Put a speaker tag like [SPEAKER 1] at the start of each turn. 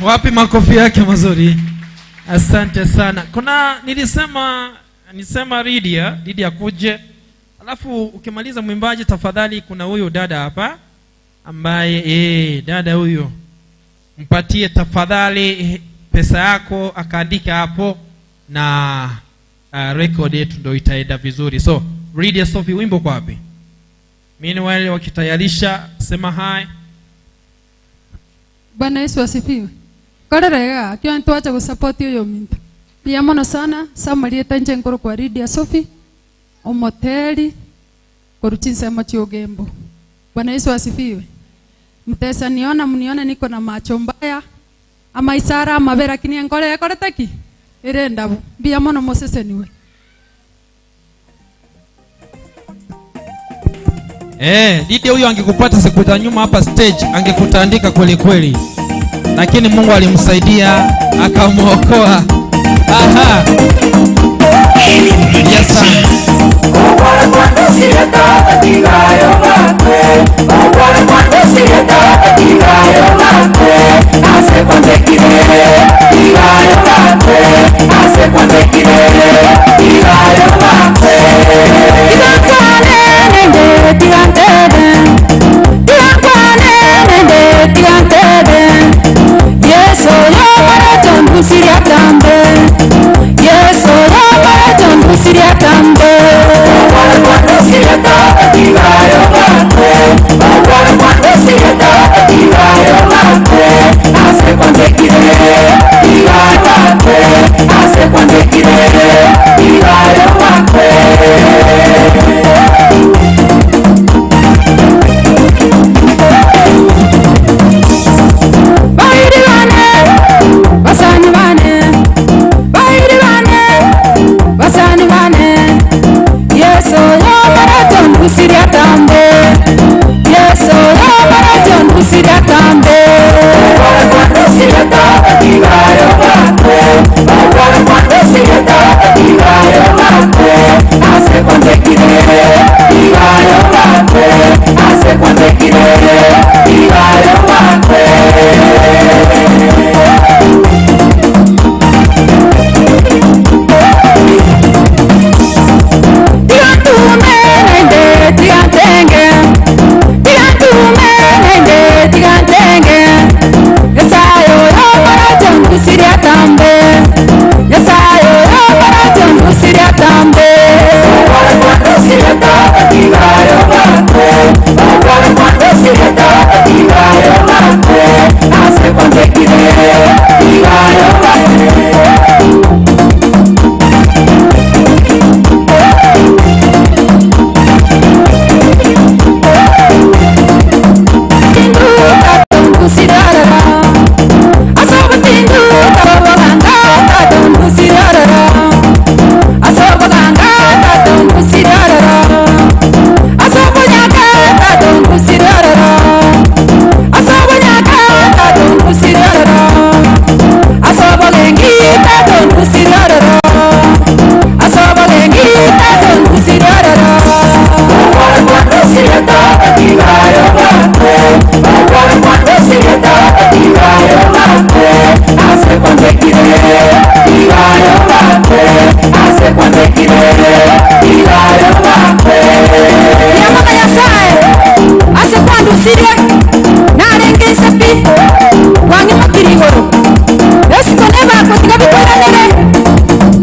[SPEAKER 1] Wapi makofi yake mazuri? Asante sana. Kuna nilisema Lydia kuje. Alafu ukimaliza mwimbaji tafadhali, kuna huyo dada hapa ambaye dada huyo mpatie tafadhali pesa yako akaandika hapo na record yetu ndio itaenda vizuri. So Lydia, Sophie, wimbo kwa wapi? Meanwhile wakitayarisha sema hi.
[SPEAKER 2] Bwana Yesu asifiwe. Korerega kyo ntuacha kusupport yo mintu. Pia mono sana samalieta nje ngoro kwa Lydia Sophie omoteli koruchinsa macho gembo. Bwana Yesu asifiwe. Mtesa mniona niko na macho mbaya ama isara mabera kini ngole yakoretaki ire ndabu bia mono Moses niwe.
[SPEAKER 1] Lydia huyo angekupata siku za nyuma hapa stage angekutandika kweli kweli, lakini Mungu alimsaidia akamuokoa. Aha, yes sir.
[SPEAKER 3] Cuando